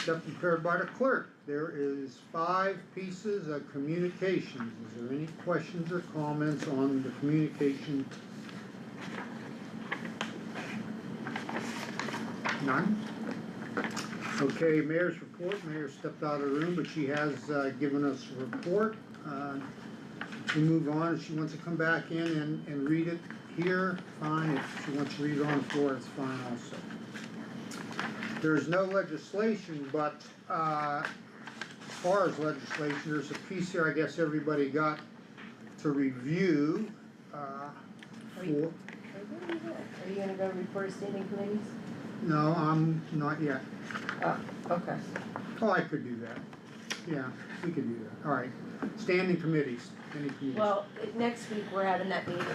stuff prepared by the clerk. There is 5 pieces of communications. Is there any questions or comments on the communication? None? Okay, mayor's report. Mayor stepped out of the room, but she has given us a report. We move on. If she wants to come back in and read it here, fine. If she wants to read it on the floor, it's fine also. There's no legislation, but as far as legislation, there's a piece here I guess everybody got to review. Are you gonna go report to standing committees? No, I'm not yet. Oh, okay. Oh, I could do that. Yeah, we could do that. All right. Standing committees. Any committees? Well, next week we're having that meeting,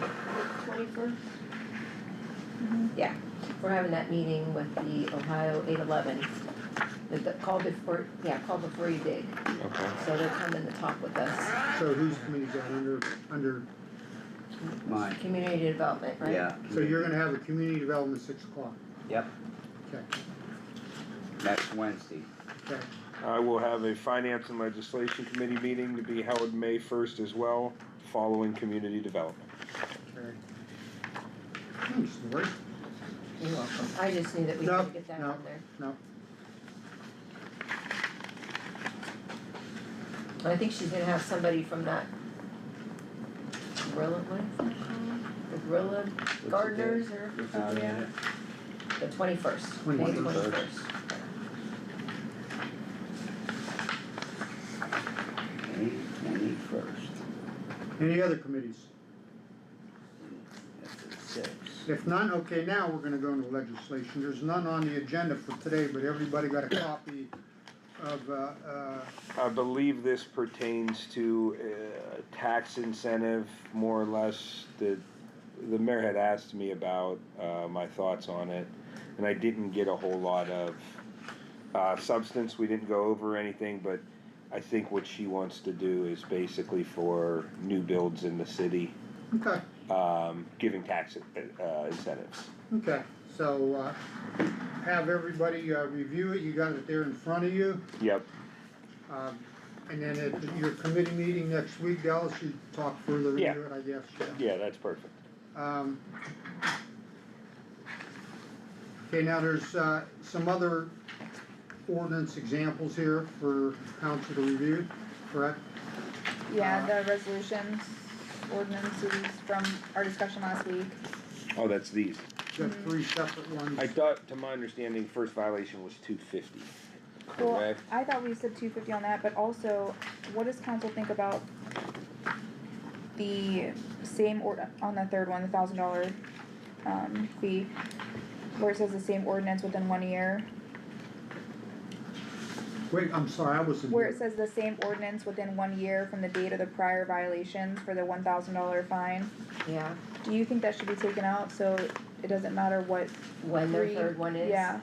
21st? Yeah, we're having that meeting with the Ohio 811. Call before you dig. Okay. So they're coming to talk with us. So whose committee is that under? Mine. Community development, right? Yeah. So you're gonna have a community development 6 o'clock. Yep, Okay. next Wednesday. Okay. I will have a Finance and Legislation Committee meeting to be held May 1st as well, following community development. Okay. Thanks, Lori. You're welcome. I just knew that we had to get that on there. No. I think she's gonna have somebody from that Gorilla, what is that called? The Gorilla Gardeners or something, yeah? The 21st, May 21st. May 21st. Any other committees? That's at 6. If none, okay, now we're gonna go into legislation. There's none on the agenda for today, but everybody got a copy of, I believe this pertains to tax incentive, more or less. The mayor had asked me about my thoughts on it, and I didn't get a whole lot of substance. We didn't go over anything, but I think what she wants to do is basically for new builds in the city, okay, giving tax incentives. okay. So, have everybody review it. You got it there in front of you. Yep. And then at your committee meeting next week, Dallas, you talk further Yeah. into it, I guess. Yeah, that's perfect. Okay, now there's some other ordinance examples here for council to review, correct? Yeah, the resolutions, ordinances from our discussion last week. Oh, that's these. Got 3 separate ones. I thought, to my understanding, first violation was 250. Well, Correct? I thought we said 250 on that, but also, what does council think about the same on the third one, the $1,000 fee, where it says the same ordinance within 1 year? Wait, I'm sorry, I wasn't. Where it says the same ordinance within 1 year from the date of the prior violations for the $1,000 fine. Yeah, Do you think that should be taken out so it doesn't matter what? when their third one is? Yeah,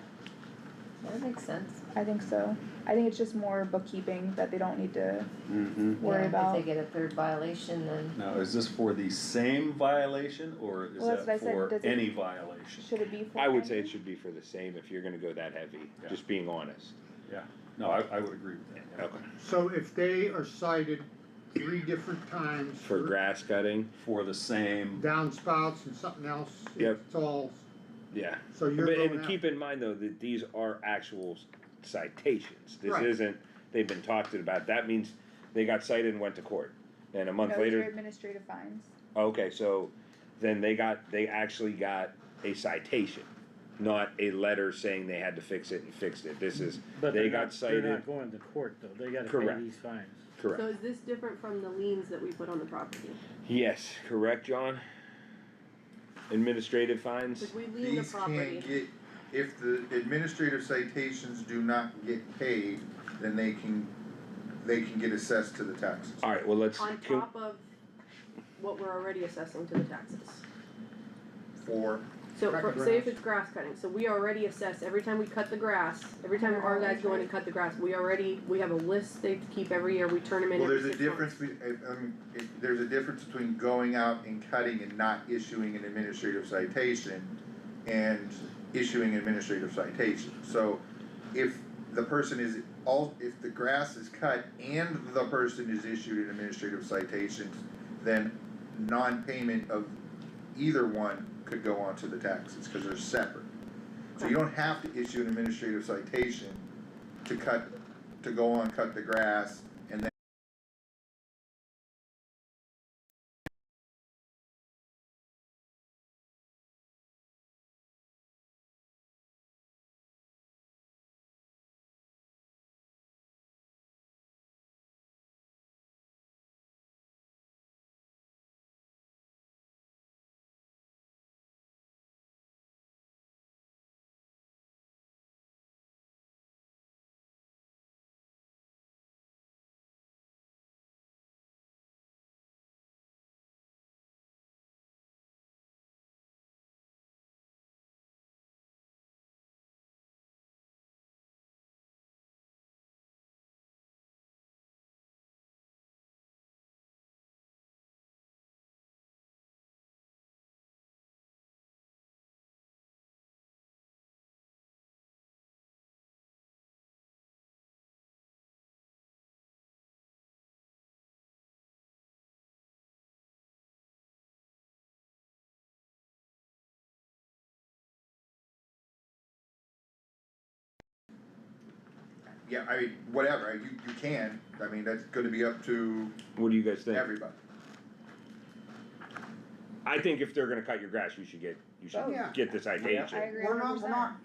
That makes sense. I think so. I think it's just more bookkeeping that they don't need to worry Yeah, about. if they get a third violation, then Now, is this for the same violation, or is Well, that's what I that said. for Does it- any violation? Should it be for? I would say any? it should be for the same if you're gonna go that heavy, Yeah. just being honest. Yeah, no, I would agree with that. yeah. Okay. So if they are cited 3 different times For grass cutting, For the same, downspouts and something else, Yep. it's all, yeah. so you're But, going and out. keep in mind though, that these are actual citations. This Right. isn't, they've been talked about, that means they got cited and went to court. And a month No, these are later, administrative fines. okay, so then they actually got a citation, not a letter saying they had to fix it and fixed it. This is, But they they're got not, cited. they're not going to court though, they gotta pay Correct. these fines. Correct. So is this different from the liens that we put on the property? Yes, correct, John? Administrative fines? Cause we lien the These property. can't get, if the administrative citations do not get paid, then they can get assessed to the taxes. Alright, well, let's. On top of what we're already assessing to the taxes. For, So Cut for, the say if grass. it's grass cutting, so we already assess, every time we cut the grass, every time our guys go in and cut the grass, we have a list they keep every year, we turn them in well, every there's a 6 months. difference, there's a difference between going out and cutting and not issuing an administrative citation and issuing an administrative citation. So if the person is if the grass is cut and the person is issued an administrative citation, then non-payment of either one could go onto the taxes, cause they're separate. So you don't have to issue an administrative citation to cut the grass, and then yeah, I mean, whatever, you can, I mean, that's gonna be up to What do you guys think? everybody. I think if they're gonna cut your grass, you should Oh, yeah. get the I citation. agree We're 100%. not,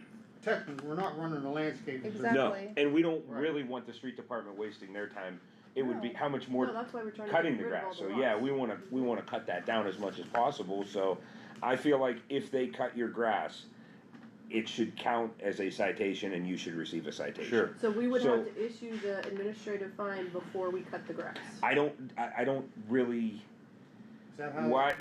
technically, we're not running a landscape. business. Exactly. No, and we don't Right. really want the street department wasting their time. It would be, No. how much No, more that's why we're trying to cutting get the rid of all grass, the so yeah, lots. we wanna cut that down as much as possible, so I feel like if they cut your grass, it should count as a citation and you should receive a citation. Sure. So we would So- have to issue the administrative fine before we cut the grass. I don't really, Is that how? why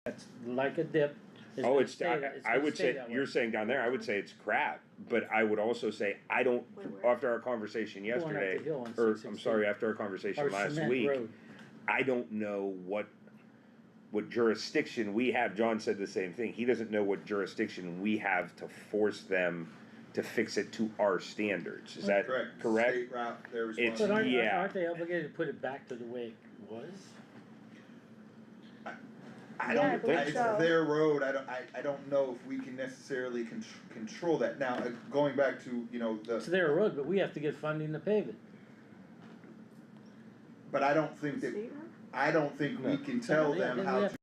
That's like a dip. Oh, gonna it's, stay that- it's I gonna would stay say, that way. you're saying down there, I would say it's crap, but I would also say, I don't, Wait, where? after our conversation Going up the yesterday, hill on or, 616. I'm sorry, after our conversation Or last cement week, road. I don't know what jurisdiction we have. John said the same thing. He doesn't know what jurisdiction we have to force them to fix it to our standards. Is that correct? State route, they're It's- But responsible. Yeah. aren't they obligated to put it back to the way it was? I Yeah, I don't, believe it's so. their road, I don't know if we can necessarily control that. Now, going back to, you know, It's the, their road, but we have to get funding to pave it. but I don't think that, State route? I don't think we can tell Yeah, them then we how have to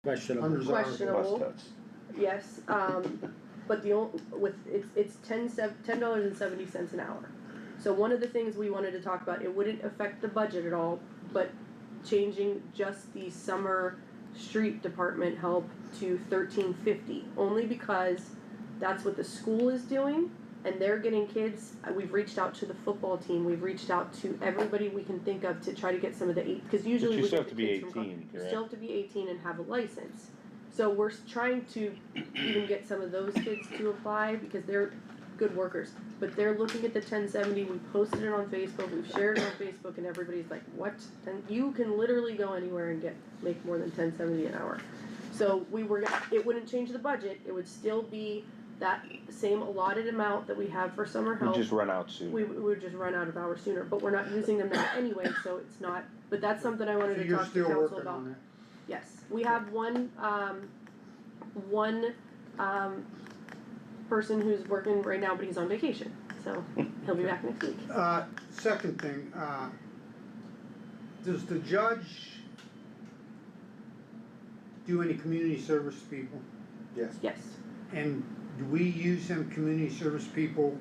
Questionable. undesirable. Questionable. Must Yes, but it's $10.70 an hour. So one of the things we wanted to talk about, it wouldn't affect the budget at all, but changing just the summer street department help to $13.50, only because that's what the school is doing, and they're getting kids. We've reached out to the football team, we've reached out to everybody we can think of to try to get some of the cause usually But you we still get have the to be kids from 18, you still have to be 18 and have a license. So we're trying to even get some of those kids to apply because they're good workers. But they're looking at the 1070, we posted it on Facebook, we've shared it on Facebook, and everybody's like, what? And you can literally go anywhere and make more than 1070 an hour. So it wouldn't change the budget, it would still be that same allotted amount that we have for summer We help. just run out soon. We would just run out of hours sooner, but we're not using them now anyway, so it's not, but that's something I wanted So to you're talk to still council working about. on it? Yes, we have one person who's working right now, but he's on vacation, so he'll be back next week. Second thing, does the judge do any community service people? Yes. Yes, And do we use them community service people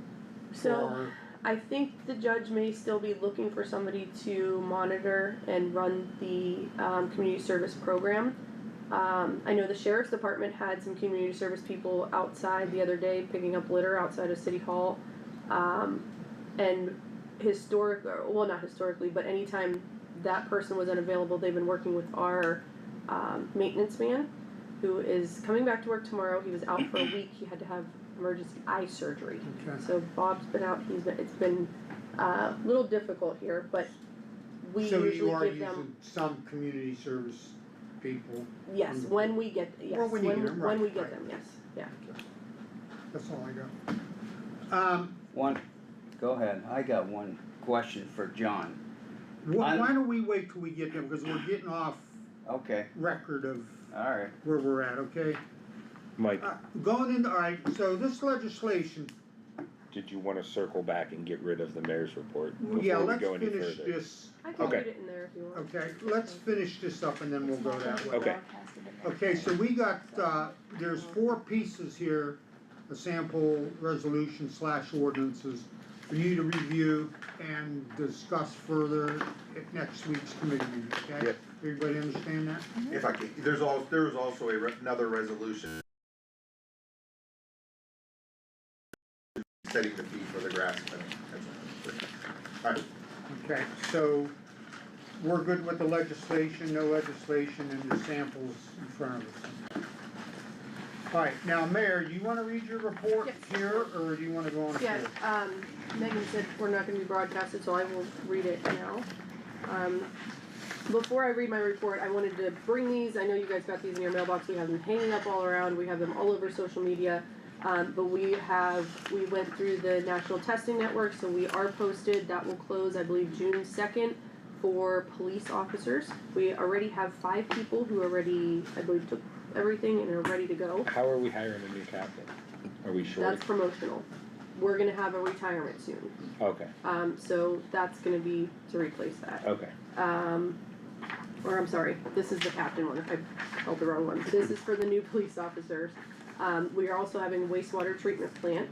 so for, I think the judge may still be looking for somebody to monitor and run the community service program. I know the sheriff's department had some community service people outside the other day picking up litter outside of City Hall. And not historically, but anytime that person was unavailable, they've been working with our maintenance man, who is coming back to work tomorrow. He was out for a week, he had to have emergency eye surgery. okay, So Bob's been out, it's been a little difficult here, but we so usually you are give them. using some community service people? Yes, when we get, yes, Well, when you get them, right, when we get right. them, yes, yeah. That's all I got. Go ahead, I got one question for John. Why don't we wait till we get them, because we're getting off Okay, record of alright, where we're at, okay? Mike, Going into, alright, so this legislation, did you wanna circle back and get rid of the mayor's report yeah, before we let's go any finish further? this, I can Okay. put it in there if you want. okay, let's finish this up and then we'll It's go not that gonna way. be Okay. broadcasted in there. Okay, so we got, there's 4 pieces here, a sample resolution / ordinances for you to review and discuss further at next week's committee meeting, okay? Yep. Everybody understand that? If I can, there was also another resolution setting the fee for the grass cutting. Alright, Okay, so we're good with the legislation, no legislation, and the samples in front of us. Alright, now Mayor, do you wanna read your report Yes. here, or do you wanna go on? Yeah, here? Megan said we're not gonna be broadcasted, so I will read it now. Before I read my report, I wanted to bring these, I know you guys got these in your mailbox, we have them hanging up all around, we have them all over social media. But we went through the national testing network, so we are posted, that will close, I believe, June 2nd for police officers. We already have 5 people who already, I believe, took everything and are ready to go. How are we hiring a new captain? Are we short? That's promotional. We're gonna have a retirement soon. Okay, So that's gonna be to replace that. okay. Or I'm sorry, this is the captain one, I held the wrong one. This is for the new police officers. We are also having a wastewater treatment plant.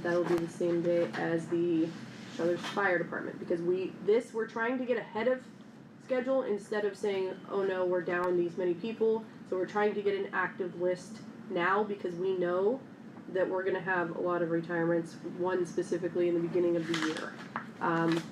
That'll be the same day as the Struthers Fire Department, because we're trying to get ahead of schedule instead of saying, oh no, we're down these many people. So we're trying to get an active list now, because we know that we're gonna have a lot of retirements, one specifically in the beginning of the year.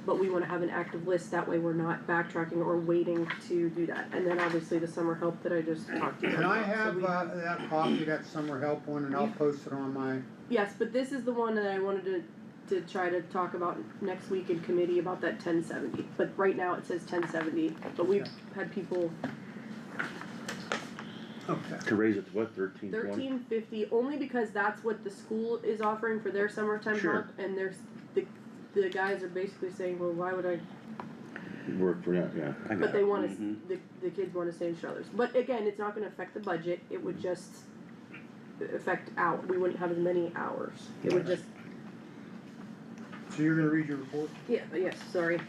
But we wanna have an active list, that way we're not backtracking or waiting to do that. And then obviously the summer help that I just talked to you Can about. I So have, we that copy, that summer help one, and I'll post it on my, Yes, but this is the one that I wanted to try to talk about next week in committee about that 1070. But right now it says 1070, but we've had people okay. To raise it to what, 1320? 1350, only because that's what the school is offering for their summertime Sure. help, and the guys are basically saying, well, why would I, Work for that, yeah, I got but they it. wanna, the kids wanna stay in Struthers. But again, it's not gonna affect the budget, it would just affect we wouldn't have as many hours. It would just, So you're gonna read your report? Yeah, yes, sorry.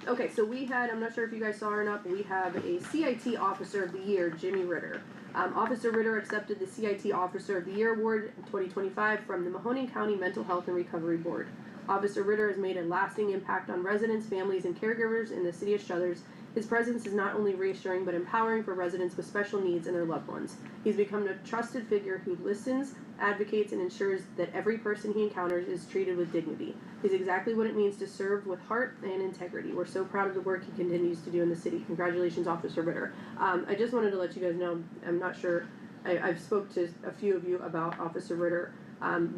Okay, so we had, I'm not sure if you guys saw or not, but we have a CIT Officer of the Year, Jimmy Ritter. Officer Ritter accepted the CIT Officer of the Year Award in 2025 from the Mahoning County Mental Health and Recovery Board. Officer Ritter has made a lasting impact on residents, families, and caregivers in the city of Struthers. His presence is not only reassuring but empowering for residents with special needs and their loved ones. He's become a trusted figure who listens, advocates, and ensures that every person he encounters is treated with dignity. He's exactly what it means to serve with heart and integrity. We're so proud of the work he continues to do in the city. Congratulations, Officer Ritter. I just wanted to let you guys know, I'm not sure, I've spoke to a few of you about Officer Ritter.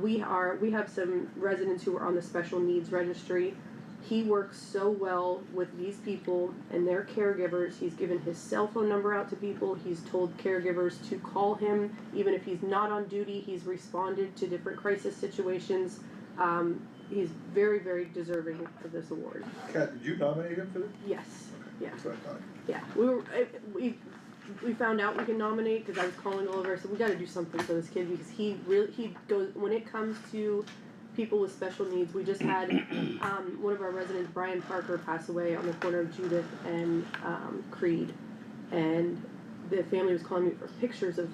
We have some residents who are on the special needs registry. He works so well with these people and their caregivers. He's given his cell phone number out to people. He's told caregivers to call him even if he's not on duty. He's responded to different crisis situations. He's very, very deserving of this award. Kat, did you nominate him for this? Yes, yeah, That's what I thought. yeah. We found out we can nominate because I was calling all over. So we got to do something for this kid because he goes when it comes to people with special needs. We just had one of our residents, Brian Parker, pass away on the corner of Judith and Creed, and the family was calling me for pictures of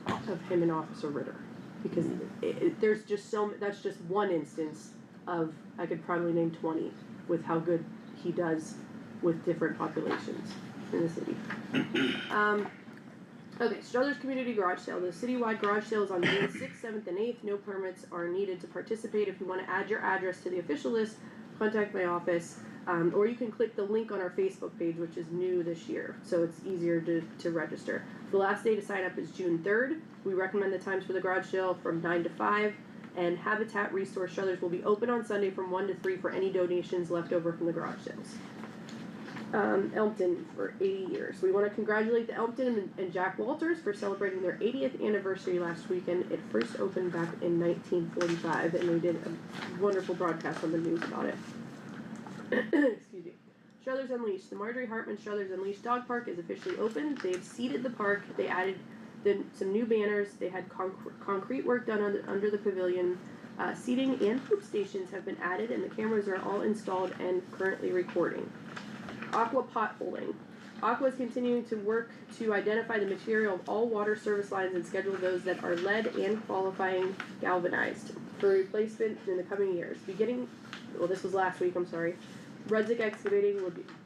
him and Officer Ritter because there's just that's just one instance of, I could probably name 20 with how good he does with different populations in the city. Okay, Struthers Community Garage Sale. The citywide garage sale is on June 6th, 7th, and 8th. No permits are needed to participate. If you want to add your address to the official list, contact my office. Or you can click the link on our Facebook page, which is new this year, so it's easier to register. The last day to sign up is June 3rd. We recommend the times for the garage sale from 9 to 5. And Habitat Resource Struthers will be open on Sunday from 1 to 3 for any donations left over from the garage sales. Elmpton for 80 years. We want to congratulate the Elmpton and Jack Walters for celebrating their 80th anniversary last weekend. It first opened back in 1945, and they did a wonderful broadcast on the news about it. Excuse me. Struthers Unleashed. The Marjorie Hartman Struthers Unleashed Dog Park is officially open. They've seeded the park. They added some new banners. They had concrete work done under the pavilion. Seating and poop stations have been added, and the cameras are all installed and currently recording. Aqua potholing. Aqua is continuing to work to identify the material of all water service lines and schedule those that are lead and qualifying galvanized for replacement in the coming years. This was last week, I'm sorry. Rudzik Excavating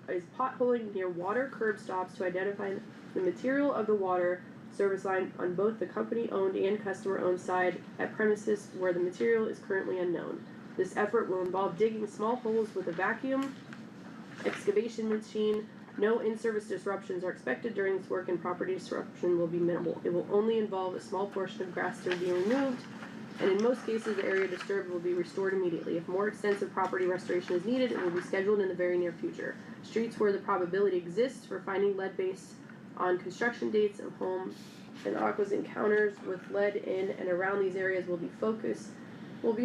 is potholing near water curb stops to identify the material of the water service line on both the company-owned and customer-owned side at premises where the material is currently unknown. This effort will involve digging small holes with a vacuum excavation machine. No in-service disruptions are expected during this work, and property disruption will be minimal. It will only involve a small portion of grass to be removed, and in most cases the area disturbed will be restored immediately. If more extensive property restoration is needed, it will be scheduled in the very near future. Streets where the probability exists for finding lead based on construction dates of home and Aqua's encounters with lead in and around these areas will be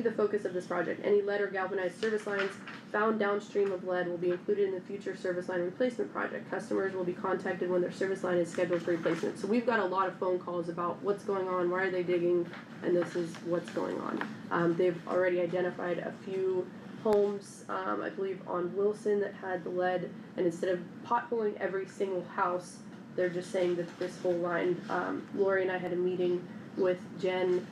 the focus of this project. Any lead or galvanized service lines found downstream of lead will be included in the future service line replacement project. Customers will be contacted when their service line is scheduled for replacement. So we've got a lot of phone calls about what's going on, why are they digging, and this is what's going on. They've already identified a few homes, I believe on Wilson, that had the lead, and instead of potholing every single house, they're just saying that this whole line, Lori and I had a meeting with Jen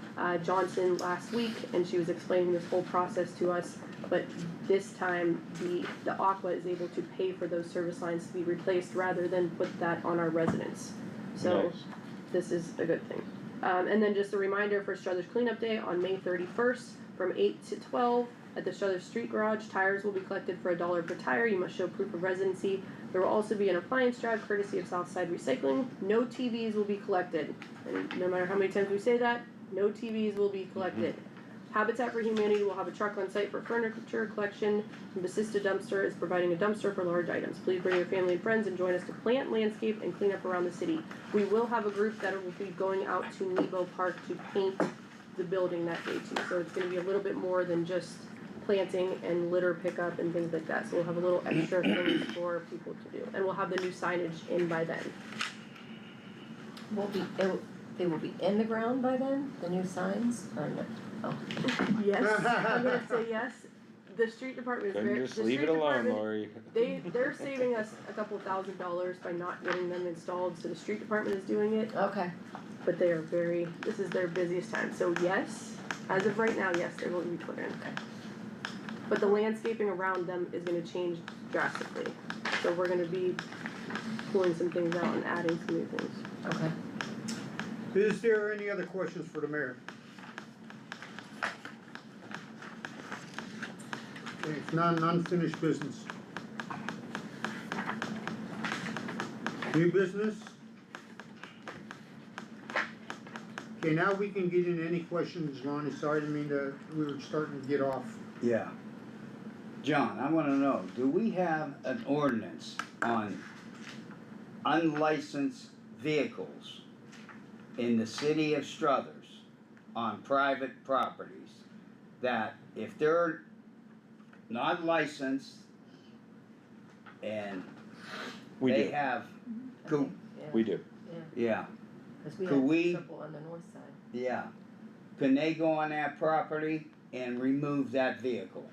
Johnson last week, and she was explaining this whole process to us, but this time the Aqua is able to pay for those service lines to be replaced rather than put that on our residents. So Nice. This is a good thing. And then just a reminder for Struthers Cleanup Day on May 31st from 8 to 12 at the Struthers Street Garage. Tires will be collected for $1 per tire. You must show proof of residency. There will also be an appliance drive courtesy of Southside Recycling. No TVs will be collected. And no matter how many times we say that, no TVs will be collected. Habitat for Humanity will have a truck on site for furniture collection, and Basista Dumpster is providing a dumpster for large items. Please bring your family and friends and join us to plant, landscape, and clean up around the city. We will have a group that will be going out to Nebo Park to paint the building that day too. So it's going to be a little bit more than just planting and litter pickup and things like that. So we'll have a little extra things for people to do. And we'll have the new signage in by then. They will be in the ground by then, the new signs, or no? Oh. Yes, I'm gonna say yes. the street department is Couldn't very, the just street leave it alone, department, Lori. they're saving us a couple $1,000s by not getting them installed, so the street department is doing it. Okay, But they are very, this is their busiest time, so yes, as of right now, yes, they're going to be put in. But the landscaping around them is gonna change drastically, so we're gonna be pulling some things out and adding some new things. okay. Is there any other questions for the mayor? Okay, if none, unfinished business. New business? Okay, now we can get into any questions, Ronnie, sorry, I mean, we were starting to get off. Yeah. John, I wanna know, do we have an ordinance on unlicensed vehicles in the city of Struthers on private properties that if they're not licensed and We they do, have, I could, think, yeah, we do. yeah, Cause we Could have we- triple on the north side. yeah, can they go on that property and remove that vehicle?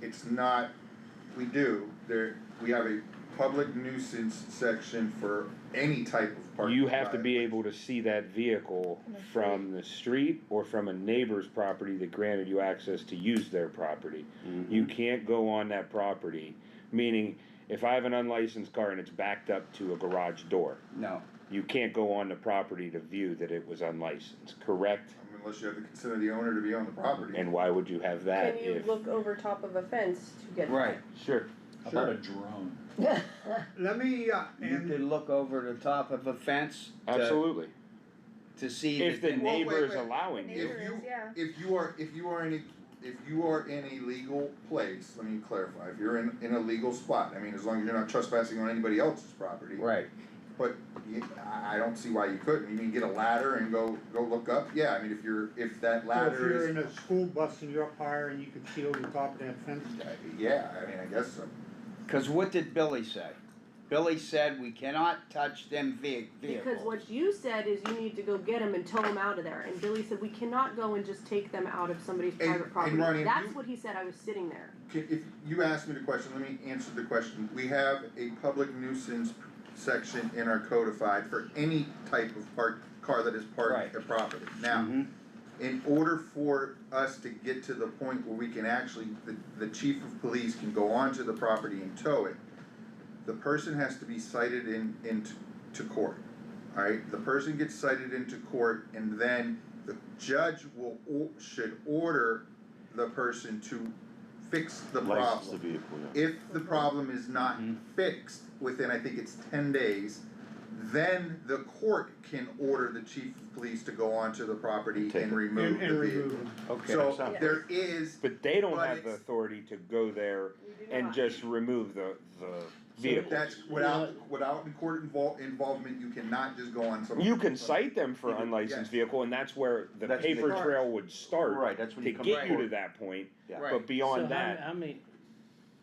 It's not, we do, we have a public nuisance section for any type of parking. You have to be violation. able to see that vehicle From the from the street or from a neighbor's property that granted you access to use their property. You can't go on that property, meaning if I have an unlicensed car and it's backed up to a garage door, No, you can't go on the property to view that it was unlicensed, correct? Unless you have to consider the owner to be on the property. And why would you have that Can you if? look over top of a fence to get? right, Sure. How about a drone? Let me, you and, could look over the top of a fence Absolutely. to see If the that, Well, neighbor is wait. allowing If you. you, Yeah. if you are in a legal place, let me clarify, if you're in a legal spot, I mean, as long as you're not trespassing on anybody else's property. right, But I don't see why you couldn't, you mean get a ladder and go look up, yeah, I mean, if that if ladder you're is, in a school bus and you're up higher and you can see over the top of that fence, yeah, I mean, I guess so. cause what did Billy say? Billy said we cannot touch them vehicles. Because what you said is you need to go get them and tow them out of there, and Billy said we cannot go and just take them out of somebody's And- private property. and Ronnie, That's you- what he said, I was sitting there. If you asked me the question, let me answer the question. We have a public nuisance section in our codified for any type of car that is parked Right. at property. Now, Mhm. in order for us to get to the point where we can actually, the chief of police can go onto the property and tow it, the person has to be cited into court. Alright, the person gets cited into court and then the judge should order the person to fix the License the problem. vehicle, yeah. If the problem is not Mhm. fixed within, I think it's 10 days, then the court can order the chief of police to go onto the property Take and it. remove and the remove vehicle. them. Okay, So Yeah. there is, But they don't But have the it's- authority to go there We do and not. just remove the vehicle. that's without the court involvement, you cannot just go on some. You can cite them for Yes. unlicensed vehicle, and that's where the That's paper the- trail would start Right, that's when to you come get to you to court. that point. Yeah. Right. But beyond So that, how many,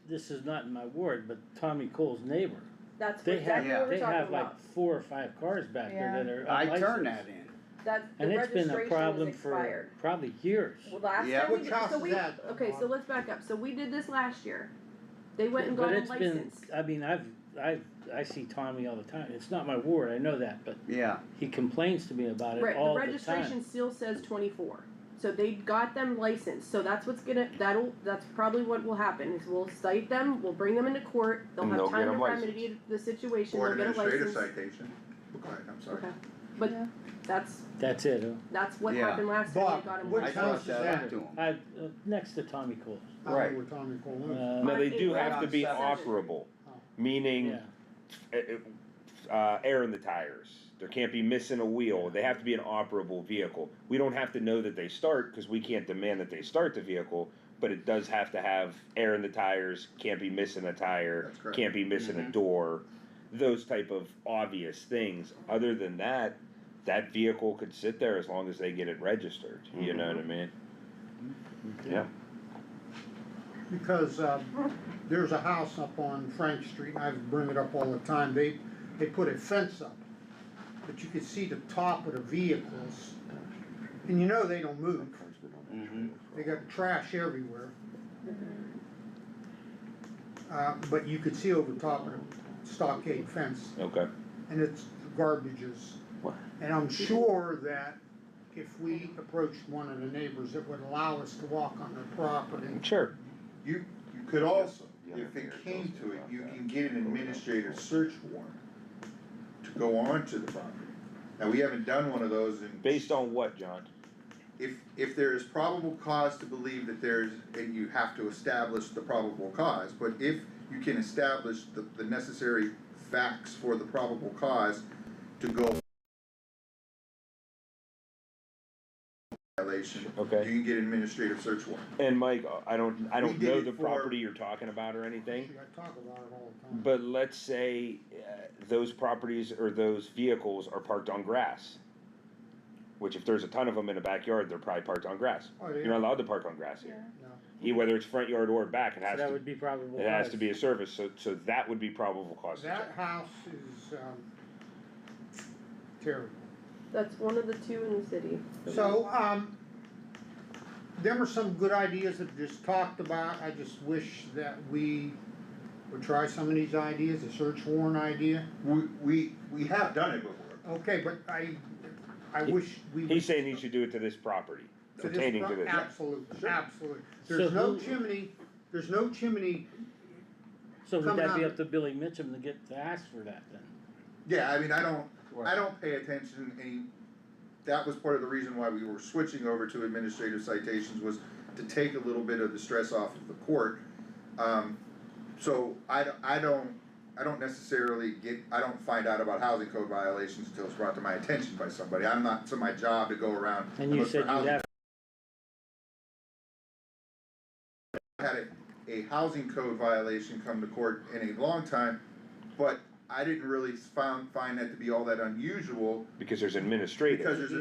this is not in my ward, but Tommy Cole's neighbor, That's they exactly have, what we're they talking have like about. 4 or 5 cars back there Yeah. that are I unlicensed. turned that in. That, And the it's been a registration problem was for expired. probably years. Well, last Yeah. time we Which did, house so is we, that, okay, so Bob? let's back up, so we did this last year. They went and But got a it's been, license. I mean, I see Tommy all the time, it's not my ward, I know that, but Yeah, he complains to me about it Right, all the the registration time. still says 24. So they got them licensed, so that's what's that's probably what will happen, is we'll cite them, we'll bring them into court, they'll And have they'll time get to 'em licensed. remedy the situation, Or they'll an get a administrative license. citation. Go ahead, I'm sorry. Okay, but Yeah. That's it, that's what Yeah. happened last time, Bob, they got them what I licensed. house brought is that that? up to him. I, next to Tommy Cole's. I don't Right. know where Tommy Cole lives. Uh, no, they do Right have to on be seven. operable, meaning air in the tires. There can't be missing a wheel. They have to be an operable vehicle. We don't have to know that they start because we can't demand that they start the vehicle, but it does have to have air in the tires, can't be missing a tire, That's correct. can't be missing a door, those type of obvious things. Other than that, that vehicle could sit there as long as they get it registered, you know what I mean? Yeah. Because, there's a house up on Frank Street, and I bring it up all the time, they put a fence up, but you could see the top of the vehicles, and you know they don't move, Mhm. they got trash everywhere. But you could see over top of the stockade fence, Okay. and it's garbages. What? And I'm sure that if we approached one of the neighbors, it would allow us to walk on their property. Sure. You could also, if it came to it, you can get an administrative search warrant to go onto the property. Now, we haven't done one of those in. Based on what, John? If there is probable cause to believe that there's, and you have to establish the probable cause, but if you can establish the necessary facts for the probable cause to go violation, Okay. you can get an administrative search warrant. And Mike, I don't We did know it the for- property you're talking about or anything, I talk about it all the time. but let's say those properties or those vehicles are parked on grass. Which if there's a ton of them in a backyard, they're probably parked on grass. Oh, You're not allowed to park on grass here. No. Whether it's front yard or back, it So has that to, would be probable it has to cause. be a service, so that would be probable cause. to That check. house is, terrible. That's one of the two in the city. So, there were some good ideas that just talked about, I just wish that we would try some of these ideas, the search warrant idea. We have done it before. Okay, but I wish we would. He's saying he should do it to this property, to this pertaining to pro- this. Absolutely, absolutely. So There's no who- chimney, there's no chimney, So would coming that be out- up to Billy Mitchum to get to ask for that then? Yeah, I mean, I don't pay attention any, that was part of the reason why we were switching over to administrative citations was to take a little bit of the stress off of the court. So I don't necessarily I don't find out about housing code violations until it's brought to my attention by somebody. I'm not, it's my job to go around And you look for said you'd housing. have, I had a housing code violation come to court in a long time, but I didn't really find that to be all that unusual Because there's administrative. because there's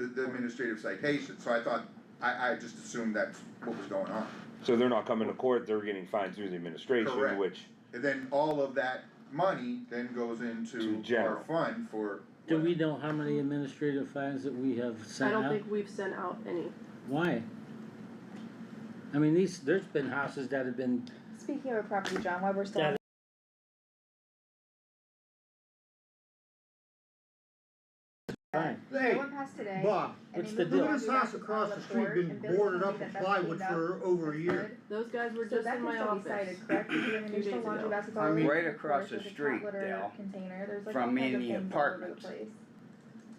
The the administrative citation, so I thought, I just assumed that's what was going on. So they're not coming to court, they're getting fined through the administration, Correct. which, And then all of that money then goes into To general. our fund for. do we know how many administrative fines that we have I sent don't out? think we've sent out any. Why? I mean, there's been houses that have been, Speaking of a property, John, while we're still on that, fine. the, hey, I went past today. Bob, and what's they the moved deal? all this the house guys across out the of street court, been and Billy boarded told up me with that that's plywood cleaned up for over a and year. good. Those guys were So just that in can my still be office. cited, correct? Because I mean, there's 2 still days laundry ago. baskets I all mean- over Right the across floor, the there's a street, cat litter Dale, container, there's like from all me kinds and of the things all over the apartments. place.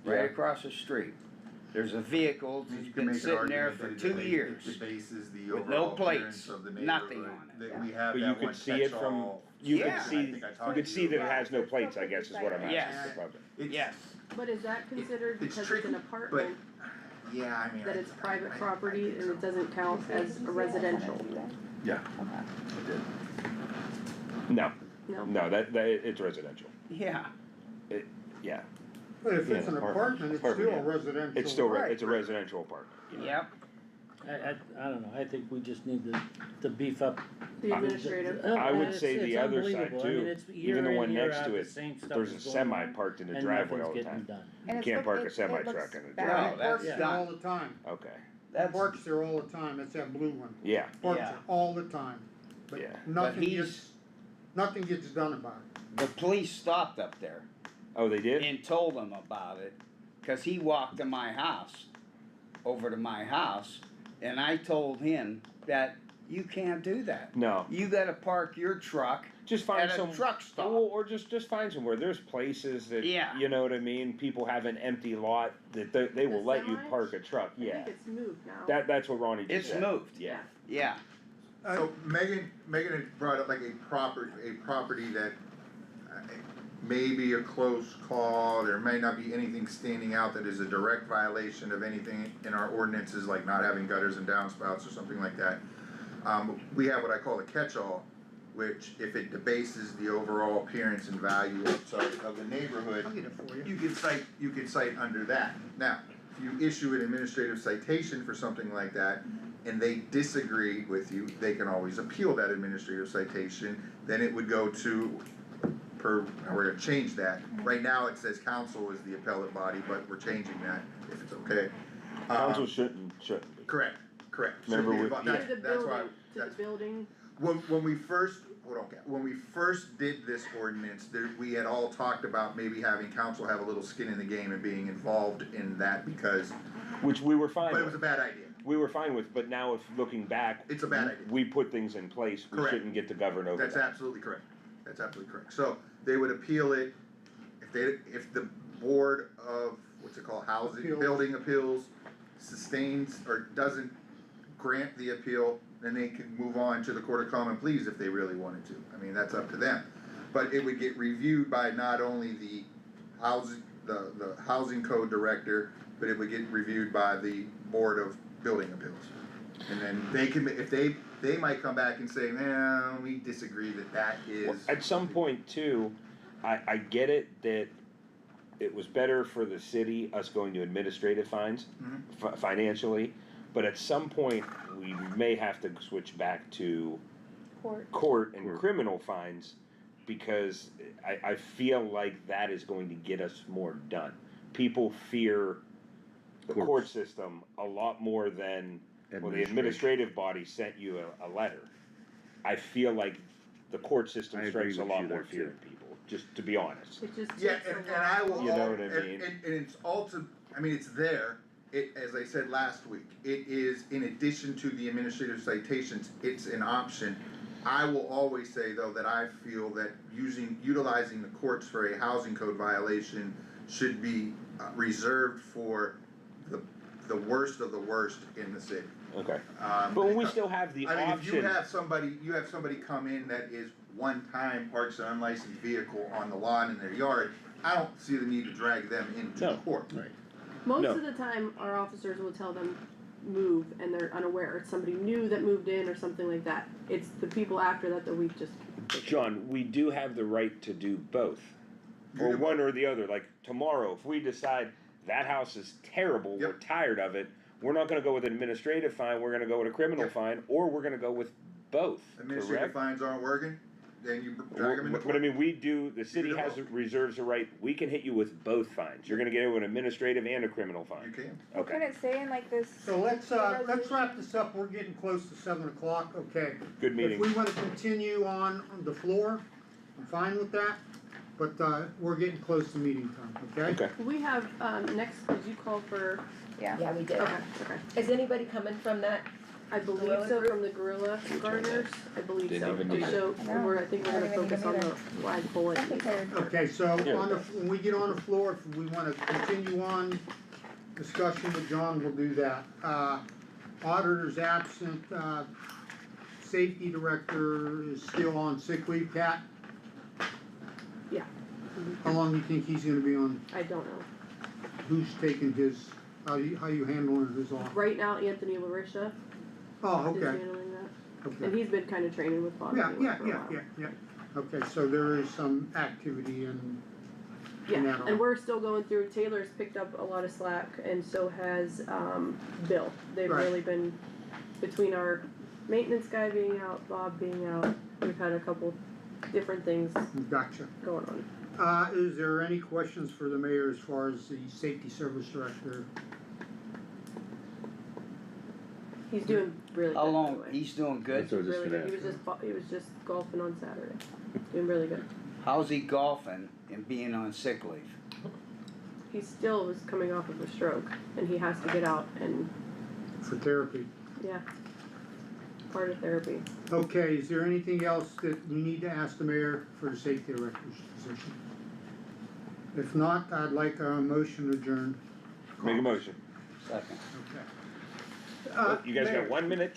right across the street. There's a vehicle that's been sitting there for 2 years. Debases the with no overall appearance plates, of the nothing neighborhood, on it. that we have but you that could one see it from, catch-all. you Yeah. could see, I think I you talked could to see you that it about has no plates, I guess is what I'm Yes. asking the public. It's- Yes, But is that considered it's because it's tricky, an apartment, Yeah, I mean. that it's private property and it doesn't count as a residential? Yeah. Okay. No, No? no, that, it's residential, yeah. yeah, But if it's Yeah, an apartment, it's apartment, still a yeah. residential. it's still, Right. it's a residential apartment. you know. Yep. I don't know, I think we just need to beef up. The administrative. I would It's- say it's the other side unbelievable. I mean, too, it's year even the in, one year next out, to the it, same stuff there's a is going semi on, parked in the and driveway nothing's all the getting time. done. And You it's can't look- park a it semi looks truck in the bad. No, It that's parks there done. all the time, Okay, it parks there all the time, it's that blue one, yeah, parks Yeah. there all the time. But Yeah. nothing But he's- gets, nothing gets done about it. The police stopped up there oh, they did? and told him about it, cause he walked to my house, over to my house, and I told him that you can't do that. No, You gotta park your truck just find at a some, truck stop. or just find somewhere, there's places that, Yeah. you know what I mean, people have an empty lot that they will The let you semis? park a truck, I yeah. think it's moved now. That's what Ronnie just It's said. moved. Yeah, Yeah, So Megan had brought up like a property that may be a close call, there may not be anything standing out that is a direct violation of anything in our ordinances, like not having gutters and downspouts or something like that. We have what I call a catch-all, which if it debases the overall appearance and value of the neighborhood, I'll get it for you. you can cite under that. Now, if you issue an administrative citation for something like that, and they disagree with you, they can always appeal that administrative citation, then it would go to, we're gonna change that. Right now, it says council is the appellate body, but we're changing that, if it's okay. council shouldn't be. Correct, correct. Remember Should be with- involved. To That's, the that's why, building, to the that's, building, when we first, hold on, Kat. When we first did this ordinance, there, we had all talked about maybe having council have a little skin in the game and being involved in that because, Which we were fine but it was a with, bad idea. we were fine with, but now if looking back. It's a bad idea. We put things in place, we Correct. shouldn't get to govern over That's that. absolutely correct. That's absolutely correct. So they would appeal it, if the board of, what's it called, housing, Appeals. building appeals sustains or doesn't grant the appeal, then they can move on to the Court of Common Pleas if they really wanted to. I mean, that's up to them. But it would get reviewed by not only the housing, the housing code director, but it would get reviewed by the Board of Building Appeals. And then they can, if they might come back and say, no, we disagree that Well, is. at some point too, I get it that it was better for the city, us going to administrative fines, financially, but at some point, we may have to switch back to court and criminal fines, because I feel like that is going to get us more done. People fear the court system a lot more than, well, the administrative body sent you a letter. I feel like the court system I agree strikes a with lot you more there, fear too. in people, just to be honest. it just Yeah, takes a and I will, You know what I and, mean? and it's and it's there, as I said last week, it is, in addition to the administrative citations, it's an option. I will always say though that I feel that utilizing the courts for a housing code violation should be reserved for the worst of the worst in the city. Okay, but when we because- still have the I mean, if you option, have somebody come in that is one time parks an unlicensed vehicle on the lawn in their yard, I don't see the need to drag them into No. court. Right. Most No. of the time, our officers will tell them move, and they're unaware. It's somebody new that moved in or something like that. It's the people after that we just. John, we do have the right to do both, or one or the other. Like tomorrow, if we decide that house is terrible, we're Yep. tired of it, we're not gonna go with an administrative fine, we're gonna go with a criminal Yep. fine, or we're gonna go with both, Administrative correct? fines aren't working, then you drag them into But court. I mean, we do, the city do has, both. reserves a right, we can hit you with both fines, you're gonna get an administrative and a criminal You fine. can. What can Okay, it say in like this? So let's wrap this up, we're getting close to 7 o'clock, okay? good meeting. If we wanna continue on the floor, I'm fine with that, but, we're getting close to meeting time, okay? Okay, We have next. Did you call for? Yeah, we did. Okay. Okay. Is anybody coming from that? I believe Gorilla so group? from the Gorilla Gardeners. I believe Didn't so. even And need so No. I think I we're don't gonna even focus on need the flagpole. I'm prepared. Okay, so Yeah. when we get on the floor, if we wanna continue on discussion with John, we'll do that. Auditor's absent, safety director is still on sick leave, Kat? Yeah. How long do you think he's gonna be on, I don't know. who's taking his, how you handling his off? Right now, Anthony Larisha Oh, is okay, handling that, and okay. he's been kind of training with Bob Yeah, anyway yeah, for a yeah, while. yeah, yeah. Okay, so there is some activity in Yeah, that and we're still going through. Taylor's picked up a lot of slack, and so has Bill. They've Right. really been, between our maintenance guy being out, Bob being out, we've had a couple different things Gotcha. going on. Is there any questions for the mayor as far as the safety service director? He's doing really good. How by the long, way. he's doing good? That's what I was just Really gonna good. ask. He was just golfing on Saturday. Doing really good. How's he golfing and being on sick leave? He still was coming off of a stroke, and he has to get out and For therapy. yeah, part of therapy. Okay, is there anything else that we need to ask the mayor for the safety director's position? If not, I'd like a motion to adjourn. make a motion. Second. Okay. You guys Mayor, got 1 minute